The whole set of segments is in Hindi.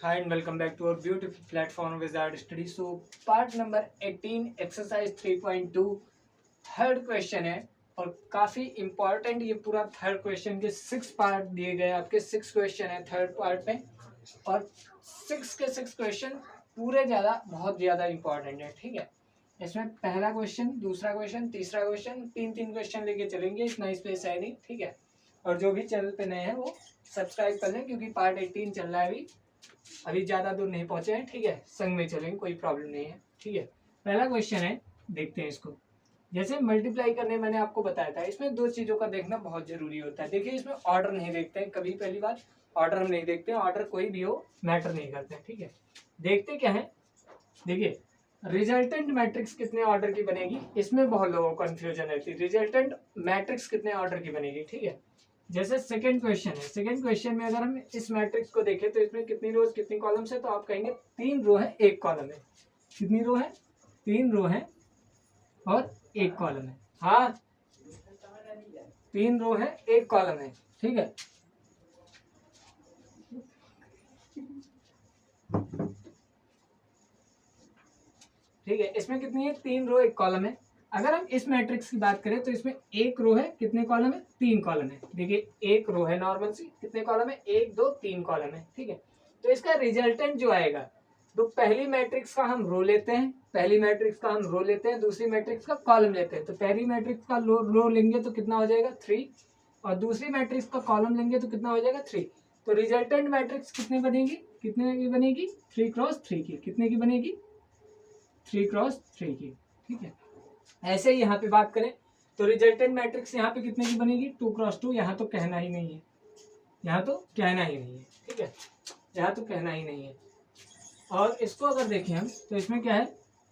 Hi and welcome back to our beautiful platform Wizard Study. So part number 18 exercise 3.2 third question है और काफी इंपॉर्टेंट ये पूरा थर्ड क्वेश्चन के 6 पार्ट दिए गए आपके 6 क्वेश्चन है थर्ड पार्ट में और 6 क्वेश्चन पूरे बहुत ज्यादा इंपॉर्टेंट है। ठीक है, इसमें पहला क्वेश्चन, दूसरा क्वेश्चन, तीसरा क्वेश्चन, तीन क्वेश्चन लेके चलेंगे, इतना स्पेस है नहीं। ठीक है, और जो भी चैनल पे नए हैं वो सब्सक्राइब कर लें क्योंकि पार्ट 18 चल रहा है अभी ज़्यादा दूर नहीं पहुंचे हैं। ठीक है, संग में चलेंगे, कोई प्रॉब्लम नहीं है। ठीक है, पहला क्वेश्चन है, देखते हैं इसको। जैसे मल्टीप्लाई करने मैंने आपको बताया था, इसमें दो चीज़ों का देखना बहुत जरूरी होता है। देखिए, इसमें ऑर्डर नहीं देखते हैं कभी, पहली बात ऑर्डर हम नहीं देखते हैं, ऑर्डर कोई भी हो मैटर नहीं करते हैं। ठीक है, देखते क्या है, देखिए रिजल्टेंट मैट्रिक्स कितने ऑर्डर की बनेगी, इसमें बहुत लोगों को कंफ्यूजन रहती है। रिजल्टेंट मैट्रिक्स कितने ऑर्डर की बनेगी। ठीक है, जैसे सेकंड क्वेश्चन है, सेकंड क्वेश्चन में अगर हम इस मैट्रिक्स को देखें तो इसमें कितनी रोज कितनी कॉलम्स है, तो आप कहेंगे 3 रो है 1 कॉलम है। कितनी रो है, 3 रो है और 1 कॉलम है। हाँ, 3 रो है 1 कॉलम है। ठीक है, ठीक है, इसमें कितनी है, 3 रो 1 कॉलम है। अगर हम इस मैट्रिक्स की बात करें तो इसमें 1 रो है, कितने कॉलम है, 3 कॉलम है। देखिए 1 रो है नॉर्मल सी, कितने कॉलम है, 1 2 3 कॉलम है। ठीक है, तो इसका रिजल्टेंट जो आएगा, तो पहली मैट्रिक्स का हम रो लेते हैं, पहली मैट्रिक्स का हम रो लेते हैं, दूसरी मैट्रिक्स का कॉलम लेते हैं। तो पहली मैट्रिक्स का रो लेंगे तो कितना हो जाएगा 3, और दूसरी मैट्रिक्स का कॉलम लेंगे तो कितना हो जाएगा 3। तो रिजल्टेंट मैट्रिक्स कितने बनेगी, कितने की बनेगी, 3 क्रॉस 3 की। कितने की बनेगी, 3 क्रॉस 3 की। ठीक है, ऐसे ही यहाँ पे बात करें तो रिजल्टेंट मैट्रिक्स यहाँ पे कितने की बनेगी, 2 क्रॉस 2। यहाँ तो कहना ही नहीं है, यहाँ तो कहना ही नहीं है। ठीक है, यहाँ तो कहना ही नहीं है। और इसको अगर देखें हम तो इसमें क्या है,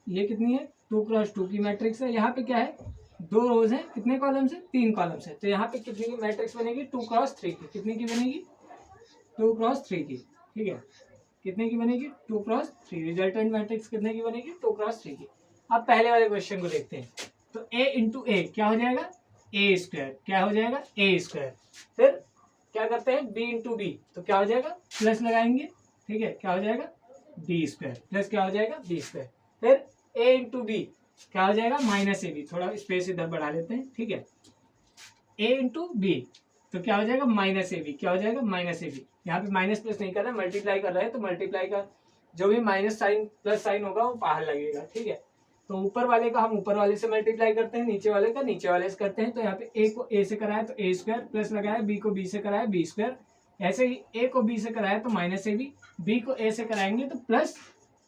ये कितनी है, 2 क्रॉस 2 की मैट्रिक्स है। यहाँ पे क्या है, 2 रोज है, कितने कॉलम से, 3 कॉलम से। तो यहाँ पे कितनी की मैट्रिक्स बनेगी, 2 क्रॉस 3 की। कितनी की बनेगी, 2 क्रॉस 3 की। ठीक है, कितने की बनेगी, 2 क्रॉस 3। रिजल्टेंट मैट्रिक्स कितने की बनेगी, 2 क्रॉस 3 की। अब पहले वाले क्वेश्चन को देखते हैं। तो a इंटू ए क्या हो जाएगा, ए स्क्वायर। क्या हो जाएगा, ए स्क्वायर। फिर क्या करते हैं, b इंटू बी, तो क्या हो जाएगा, प्लस लगाएंगे। ठीक है, क्या हो जाएगा, बी स्क्वायर प्लस क्या हो जाएगा, बी स्क्वायर। फिर a इंटू बी क्या हो जाएगा, माइनस ए बी। थोड़ा स्पेस इधर बढ़ा लेते हैं। ठीक है, a इंटू बी तो क्या हो जाएगा, माइनस ए बी। क्या हो जाएगा, माइनस ए बी। यहाँ पे माइनस प्लस नहीं कर रहा है, मल्टीप्लाई कर रहा है, तो मल्टीप्लाई का जो भी माइनस साइन प्लस साइन होगा वो बाहर लगेगा। ठीक है, तो ऊपर वाले का हम ऊपर वाले से मल्टीप्लाई करते हैं, नीचे वाले का नीचे वाले से करते हैं। तो यहाँ पे ए को ए से कराया तो ए स्क्वायर, प्लस लगाया, बी को बी से कराया बी स्क्वायर। ऐसे ही ए को बी से कराया तो माइनस ए बी, बी को ए से कराएंगे तो प्लस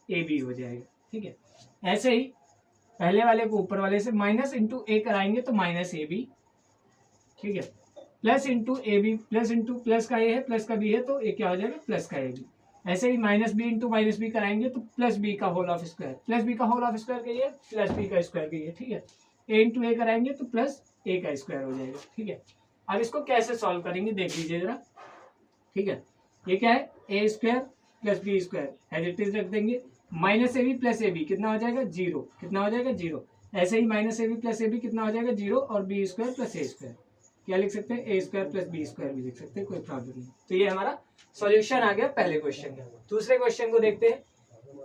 ए बी हो जाएगा। ठीक है, ऐसे ही पहले वाले को ऊपर वाले से माइनस इंटू ए कराएंगे तो माइनस ए बी। ठीक है, plus into A B, plus into plus का ए है, प्लस का बी है, तो ये क्या हो जाएगा, प्लस का ए बी। ऐसे ही minus B into minus B कराएंगे तो प्लस बी का whole of square, plus B का होल ऑफ स्क्वायर का ये, प्लस बी का स्क्वायर का ये। ठीक है, ए इंटू ए कराएंगे तो प्लस ए का स्क्वायर हो जाएगा। ठीक है, अब इसको कैसे सॉल्व करेंगे देख लीजिए जरा। ठीक है, ये क्या है, A square plus B square as it is रख देंगे। Minus A B plus A B कितना हो जाएगा, 0। कितना हो जाएगा, 0। ऐसे ही minus A B plus A B कितना हो जाएगा, 0, और B square plus A square. क्या लिख सकते हैं, A square plus B square भी लिख सकते हैं, कोई प्रॉब्लम नहीं। तो ये हमारा सॉल्यूशन आ गया पहले क्वेश्चन का। दूसरे क्वेश्चन को देखते हैं,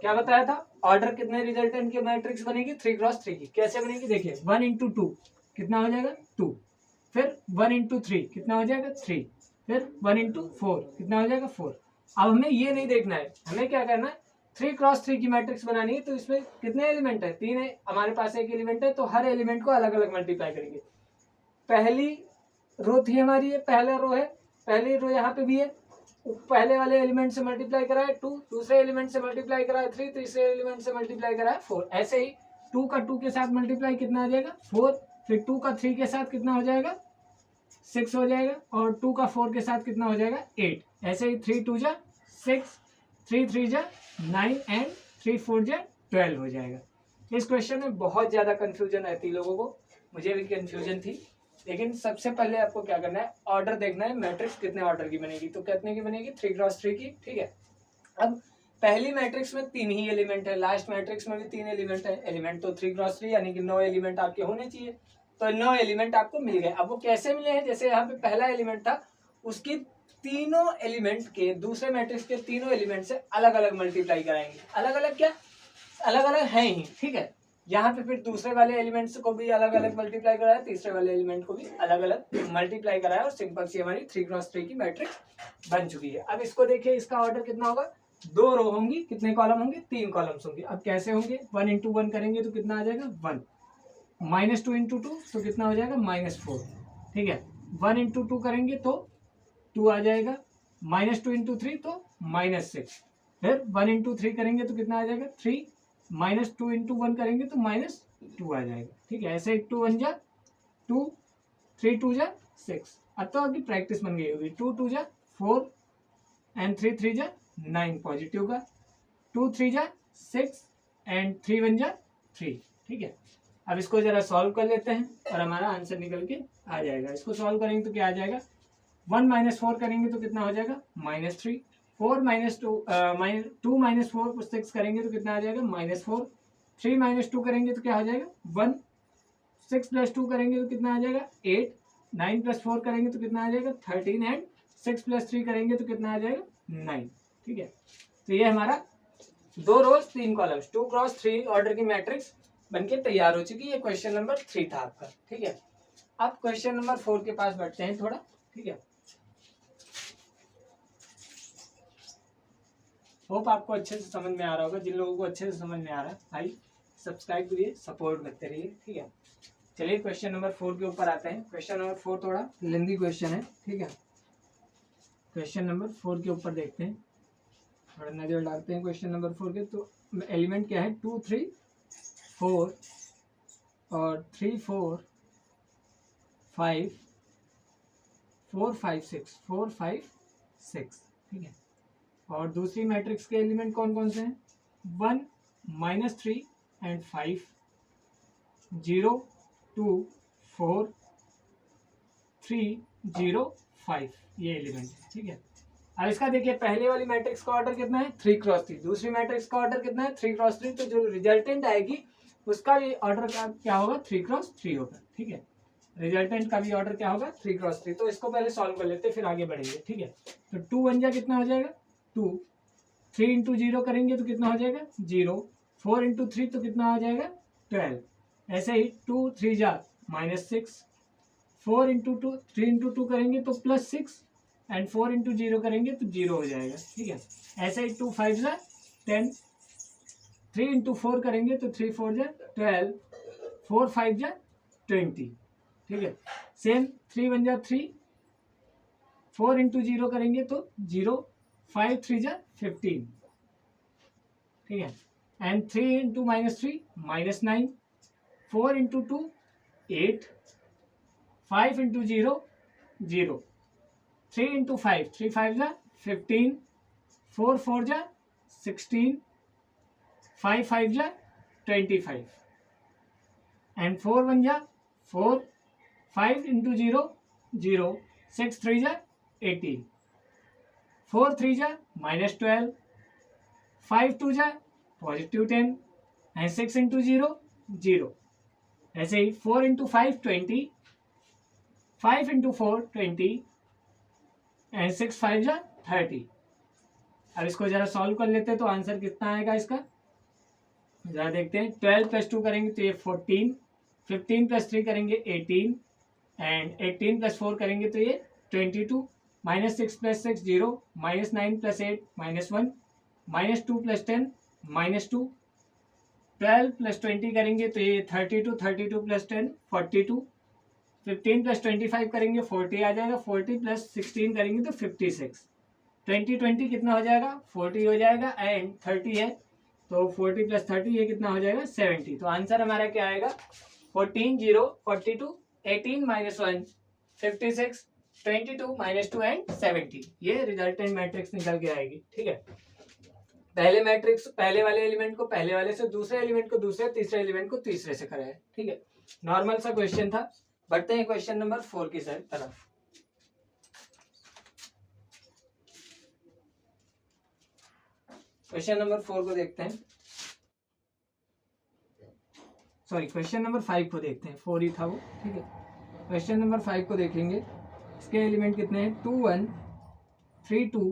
क्या बताया था, ऑर्डर कितने रिजल्टेंट की मैट्रिक्स बनेगी, 3 क्रॉस 3 की। कैसे बनेगी, देखिए 1 इंटू 2 कितना हो जाएगा, 2। फिर 1 इंटू 3 कितना हो जाएगा, 3। फिर 1 इंटू 4 कितना हो जाएगा, 4। अब हमें ये नहीं देखना है, हमें क्या करना है, 3 क्रॉस 3 की मैट्रिक्स बनानी है। तो इसमें कितने एलिमेंट है, 3 है, हमारे पास एक एलिमेंट है, तो हर एलिमेंट को अलग अलग मल्टीप्लाई करेंगे। पहली रो थी हमारी, ये पहला रो है, पहली रो यहाँ पे भी है, पहले वाले एलिमेंट से मल्टीप्लाई करा है 2, दूसरे एलिमेंट से मल्टीप्लाई करा है 3, तीसरे एलिमेंट से मल्टीप्लाई करा है 4। ऐसे ही 2 का 2 के साथ मल्टीप्लाई कितना आ जाएगा, 4। फिर 2 का 3 के साथ कितना हो जाएगा, 6 हो जाएगा, और 2 का 4 के साथ कितना हो जाएगा, 8। ऐसे ही 3 2 जा 6, 3 3 जा 9 एंड 3 4 जा 12 हो जाएगा। इस क्वेश्चन में बहुत ज्यादा कंफ्यूजन रहती लोगों को, मुझे भी कंफ्यूजन थी। लेकिन सबसे पहले आपको क्या करना है, ऑर्डर देखना है, मैट्रिक्स कितने ऑर्डर की बनेगी। तो कितने की बनेगी, 3 क्रॉस 3 की। ठीक है, अब पहली मैट्रिक्स में 3 ही एलिमेंट है, लास्ट मैट्रिक्स में भी 3 एलिमेंट है। एलिमेंट तो 3 क्रॉस 3 यानी कि 9 एलिमेंट आपके होने चाहिए। तो 9 एलिमेंट आपको मिल गए। अब वो कैसे मिले हैं, जैसे यहाँ पे पहला एलिमेंट था, उसकी तीनों एलिमेंट के, दूसरे मैट्रिक्स के तीनों एलिमेंट से अलग अलग मल्टीप्लाई कराएंगे। अलग अलग क्या, अलग अलग है ही, ठीक है। यहाँ पे फिर दूसरे वाले एलिमेंट्स को भी अलग अलग मल्टीप्लाई कराया, तीसरे वाले एलिमेंट को भी अलग अलग मल्टीप्लाई कराया, और सिंपल सी हमारी 3x3 की मैट्रिक्स बन चुकी है। अब इसको देखिए, इसका ऑर्डर कितना होगा, 2 रो होंगी, कितने कॉलम होंगे, 3 कॉलम्स होंगे। अब कैसे होंगे, 1 इंटू 1 करेंगे तो कितना आ जाएगा 1, -2 इंटू 2 तो कितना हो जाएगा -4, ठीक है। 1 इंटू 2 करेंगे तो 2 आ जाएगा, -2 इंटू 3 तो -6, फिर 1 इंटू 3 करेंगे तो कितना आ जाएगा 3, -2 इंटू 1 करेंगे तो -2 आ जाएगा, ठीक है। ऐसे 2 1 जा 2, 3 2 जा 6। अब तो आपकी प्रैक्टिस बन गई होगी। 2 2 जा 4 एंड 3 3 जा 9 पॉजिटिव का, 2 3 जा 6 एंड 3 1 जा 3, ठीक है। अब इसको जरा सॉल्व कर लेते हैं और हमारा आंसर निकल के आ जाएगा। इसको सॉल्व करेंगे तो क्या आ जाएगा, 1 - 4 करेंगे तो कितना हो जाएगा -3, 4 - 2 2 - 4 6 करेंगे तो कितना आ जाएगा -4, 3 - 2 करेंगे तो क्या हो जाएगा 1, 6 + 2 करेंगे तो कितना आ जाएगा 8, 9 + 4 करेंगे तो कितना आ जाएगा 13 एंड 6 + 3 करेंगे तो कितना आ जाएगा 9, ठीक है। तो ये हमारा 2 रोज 3 कॉलम्स 2x3 ऑर्डर की मैट्रिक्स बनके तैयार हो चुकी है। क्वेश्चन नंबर 3 था आपका, ठीक है। अब क्वेश्चन नंबर 4 के पास बढ़ते हैं थोड़ा, ठीक है। होप आपको अच्छे से समझ में आ रहा होगा। जिन लोगों को अच्छे से समझ में आ रहा है भाई सब्सक्राइब करिए, सपोर्ट करते रहिए, ठीक है। चलिए क्वेश्चन नंबर 4 के ऊपर आते हैं। क्वेश्चन नंबर 4 थोड़ा लेंदी क्वेश्चन है, ठीक है। क्वेश्चन नंबर 4 के ऊपर देखते हैं, थोड़ा नजर डालते हैं क्वेश्चन नंबर 4 के। तो एलिमेंट क्या है 2 3 4 और 3 4 5 4 5 6 4 5 6, ठीक है। और दूसरी मैट्रिक्स के एलिमेंट कौन कौन से हैं, 1 -3 एंड 5, 0 2 4 3 0 5, ये एलिमेंट है, ठीक है। अब इसका देखिए, पहले वाली मैट्रिक्स का ऑर्डर कितना है 3x3, दूसरी मैट्रिक्स का ऑर्डर कितना है 3x3, तो जो रिजल्टेंट आएगी उसका भी ऑर्डर क्या होगा 3x3 होगा, ठीक है। रिजल्टेंट का भी ऑर्डर क्या होगा 3x3। तो इसको पहले सॉल्व कर लेते हैं फिर आगे बढ़ेंगे, ठीक है। तो 2 1 जा कितना हो जाएगा 2, 3 इंटू 0 करेंगे तो कितना हो जाएगा 0, 4 इंटू 3 तो कितना हो जाएगा 12, ऐसे ही 2 3 जा -6, 4 इंटू 2 3 इंटू 2 करेंगे तो +6 एंड 4 इंटू 0 करेंगे तो 0 हो जाएगा, ठीक है। ऐसे ही 2 5 जा 10, 3 इंटू 4 करेंगे तो 3 4 जा 12, 4 5 जा 20, ठीक है। सेम 3 1 जा 3, 4 इंटू 0 करेंगे तो 0, 5 3 जा 15, ठीक है। And 3 into -3 -9, 4 into 2 8, 5 into 0 0, 3 into 5 3 5 जा 15, 4 4 जा 16, 5 5 जा 25 एंड 4 1 जा 4, 5 इंटू 0 0, 6 3 जा 18, 4 3 जा -12, 5 2 जा +10 एंड 6 इंटू 0 0। ऐसे ही 4 इंटू 5 20, 5 इंटू 4 20 एंड 6 5 जा 30। अब इसको जरा सॉल्व कर लेते हैं तो आंसर कितना आएगा इसका, जरा देखते हैं। 12 + 2 करेंगे तो ये 14, 15 + 3 करेंगे 18 एंड 18 + 4 करेंगे तो ये 22, -6 + 6 0, -9 + 8 -1, -2 + 10 -2, 12 + 20 करेंगे तो ये 32, 32 + 10 42, 15 + 25 करेंगे 40 आ जाएगा, 40 + 16 करेंगे तो 56, 20 20 कितना हो जाएगा 40 हो जाएगा एंड 30 है तो 40 + 30 ये कितना हो जाएगा 70। तो आंसर हमारा क्या आएगा 14 0 42, 18 -1 56, 22 -2 एंड 70। ये रिजल्टेंट मैट्रिक्स निकल के आएगी, ठीक है। पहले मैट्रिक्स पहले वाले एलिमेंट को पहले वाले से, दूसरे एलिमेंट को दूसरे, तीसरे एलिमेंट को तीसरे से कराया, ठीक है। नॉर्मल सा क्वेश्चन था। बढ़ते हैं क्वेश्चन नंबर 4 की तरफ। क्वेश्चन नंबर 4 को देखते हैं, सॉरी क्वेश्चन नंबर 5 को देखते हैं, 4 ही था वो, ठीक है। क्वेश्चन नंबर 5 को देखेंगे। इसके एलिमेंट कितने हैं 2 1 3 2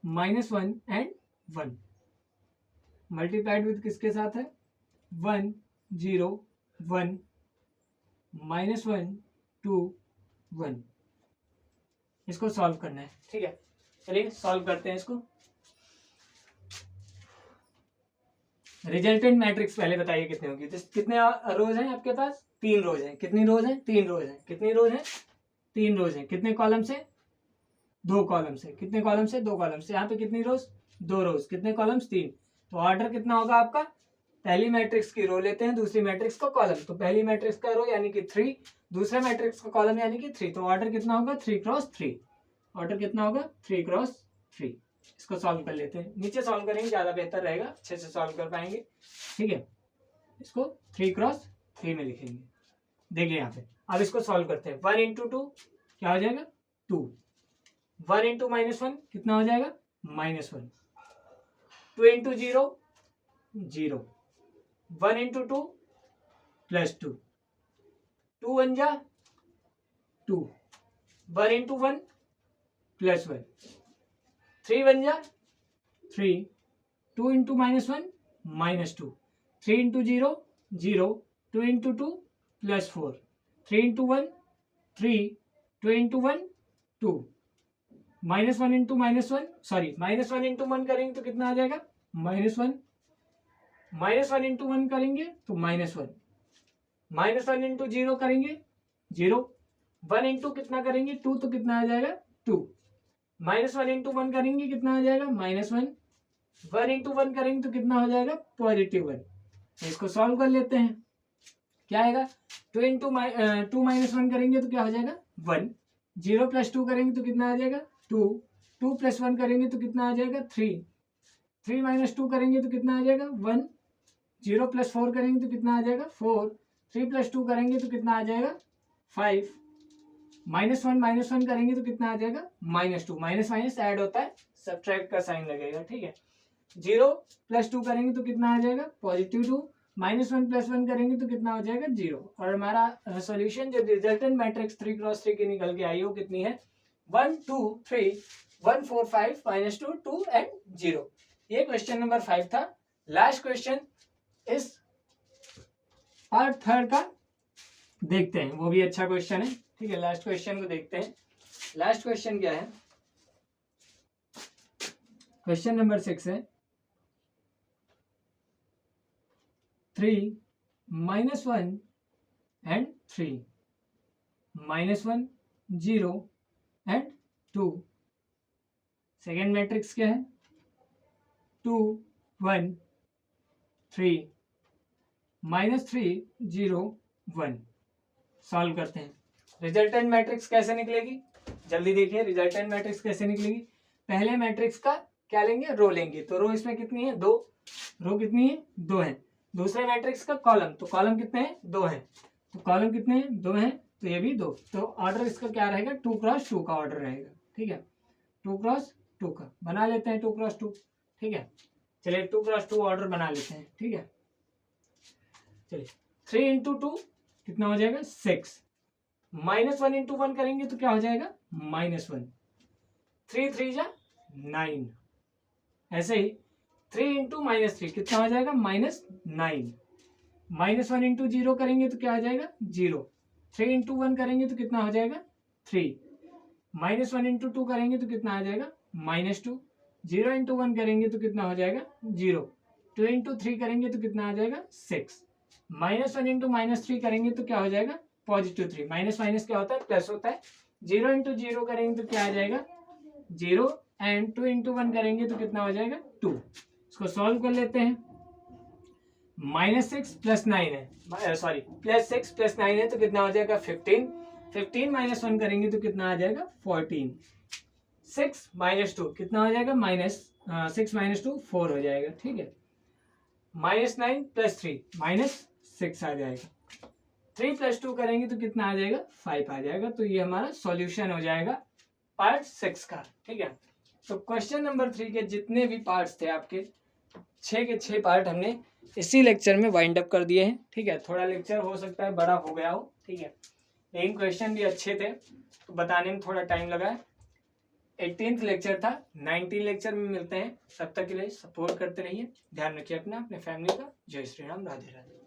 -1 एंड 1 मल्टीप्लाइड विद किसके साथ है 1 0 1 -1 2 1। इसको सॉल्व करना है, ठीक है। चलिए सॉल्व करते हैं इसको। रिजल्टेंट मैट्रिक्स पहले बताइए कितने होगी। कितने रोज हैं आपके पास 3 रोज हैं। कितनी रोज हैं 3 रोज हैं। कितनी रोज हैं 3 रोज हैं। कितने कॉलम से 2 कॉलम से। कितने कॉलम से 2 कॉलम से। यहाँ पे कितनी रोज 2 रोज। कितने कॉलम्स 3। तो ऑर्डर कितना होगा आपका, पहली मैट्रिक्स की रो लेते हैं, दूसरी मैट्रिक्स का कॉलम। तो पहली मैट्रिक्स का रो यानी कि 3, दूसरे मैट्रिक्स का कॉलम यानी कि 3। तो ऑर्डर कितना होगा 3 क्रॉस 3। ऑर्डर कितना होगा 3 क्रॉस 3। इसको सॉल्व कर लेते हैं। नीचे सॉल्व करेंगे ज्यादा बेहतर रहेगा, अच्छे से सॉल्व कर पाएंगे, ठीक है। इसको 3 क्रॉस 3 में लिखेंगे। देखिए यहाँ पे अब इसको सॉल्व करते हैं। 1 इंटू 2 क्या हो जाएगा 2। 1 इंटू -1 कितना हो जाएगा -1। 2 इंटू 0 0। 1 इंटू 2 +2। 2 1 जा 2। 1 इंटू 1 +1। 3 1 जा 3। 2 into -1 -2। 3 into 0 0। 2 into 2 +4। 3 into 1 3। 2 into 1 2। -1 into -1 sorry -1 into 1 करेंगे तो कितना आ जाएगा -1। -1 इंटू 1 करेंगे तो -1। -1 इंटू 0 करेंगे 0। 1 इंटू कितना करेंगे 2 तो कितना आ जाएगा 2। -1 इंटू 1 करेंगे कितना आ जाएगा -1। 1 इंटू 1 करेंगे तो कितना हो जाएगा +1। तो इसको सॉल्व कर लेते हैं। क्या आएगा 2 इंटू 2 -1 करेंगे तो क्या हो जाएगा 1। 0 + 2 करेंगे तो कितना आ जाएगा 2। 2 + 1 करेंगे तो कितना आ जाएगा 3। 3 - 2 करेंगे तो कितना आ जाएगा 1। 0 + 4 करेंगे तो कितना आ जाएगा 4। 3 + 2 करेंगे तो कितना आ जाएगा 5। -1 - 1 करेंगे तो कितना आ जाएगा -2। माइनस माइनस ऐड होता है, सब्ट्रैक्ट का साइन लगेगा, ठीक है। 0 + 2 करेंगे तो कितना आ जाएगा +2। -1 + 1 करेंगे तो कितना हो जाएगा 0। और हमारा सॉल्यूशन जो रिजल्टेंट मैट्रिक्स 3 क्रॉस 3 की निकल के आई वो कितनी है 1 2 3 1 4 5 -2 2 एंड 0। ये क्वेश्चन नंबर 5 था। लास्ट क्वेश्चन इस पार्ट 3 का देखते हैं, वो भी अच्छा क्वेश्चन है, ठीक है। लास्ट क्वेश्चन को देखते हैं। लास्ट क्वेश्चन क्या है, क्वेश्चन नंबर 6 है 3 -1 एंड 3 -1 0 एंड 2। सेकेंड मैट्रिक्स क्या है 2 1 3 -3 0 1। सॉल्व करते हैं। रिजल्टेंट मैट्रिक्स कैसे निकलेगी, जल्दी देखिए। रिजल्टेंट मैट्रिक्स कैसे निकलेगी, पहले मैट्रिक्स का क्या लेंगे रो लेंगे। तो रो इसमें कितनी है 2। रो कितनी है 2 है। दूसरे मैट्रिक्स का कॉलम, तो कॉलम कितने हैं 2 हैं। तो कॉलम कितने हैं 2 हैं, तो ये भी 2। तो ऑर्डर इसका क्या रहेगा 2 क्रॉस 2 का ऑर्डर रहेगा, ठीक है। 2 क्रॉस 2 का बना लेते हैं 2 क्रॉस 2, ठीक है। चलिए 2 क्रॉस 2 ऑर्डर बना लेते हैं, ठीक है। चलिए 3 इंटू 2 कितना हो जाएगा 6। -1 इंटू 1 करेंगे तो क्या हो जाएगा -1। 3 3 जा 9। ऐसे ही 3 इंटू -3 कितना हो जाएगा -9। -1 इंटू 0 करेंगे तो क्या हो जाएगा 0। 3 इंटू 1 करेंगे तो कितना हो जाएगा 3। -1 इंटू 2 करेंगे तो कितना आ जाएगा -2। 0 इंटू 1 करेंगे तो कितना हो जाएगा 0। 2 इंटू 3 करेंगे तो कितना आ जाएगा 6। -1 इंटू -3 करेंगे तो क्या हो जाएगा +3। माइनस माइनस क्या होता है प्लस होता है। 0 इंटू 0 करेंगे तो क्या आ जाएगा 0 एंड 2 इंटू 1 करेंगे तो कितना हो जाएगा 2। इसको सॉल्व कर लेते हैं। -6 + 9 है, सॉरी +6 + 9 है तो कितना हो जाएगा 15। 15 - 1 करेंगे तो कितना आ जाएगा 14। 6 - 2 कितना हो जाएगा -6 - 2 4 हो जाएगा, ठीक है। -9 + 3 -6 आ जाएगा। 3 + 2 करेंगे तो कितना आ जाएगा 5 आ जाएगा। तो ये हमारा सॉल्यूशन हो जाएगा पार्ट 6 का, ठीक है। तो क्वेश्चन नंबर 3 के जितने भी पार्ट्स थे आपके 6 के 6 पार्ट हमने इसी लेक्चर में वाइंड अप कर दिए हैं, ठीक है। थोड़ा लेक्चर हो सकता है बड़ा हो गया हो, ठीक है, लेकिन क्वेश्चन भी अच्छे थे तो बताने में थोड़ा टाइम लगा है। 18th लेक्चर था। 19 लेक्चर में मिलते हैं, तब तक के लिए सपोर्ट करते रहिए। ध्यान रखिए अपना, अपने फैमिली का। जय श्री राम, राधे राधे।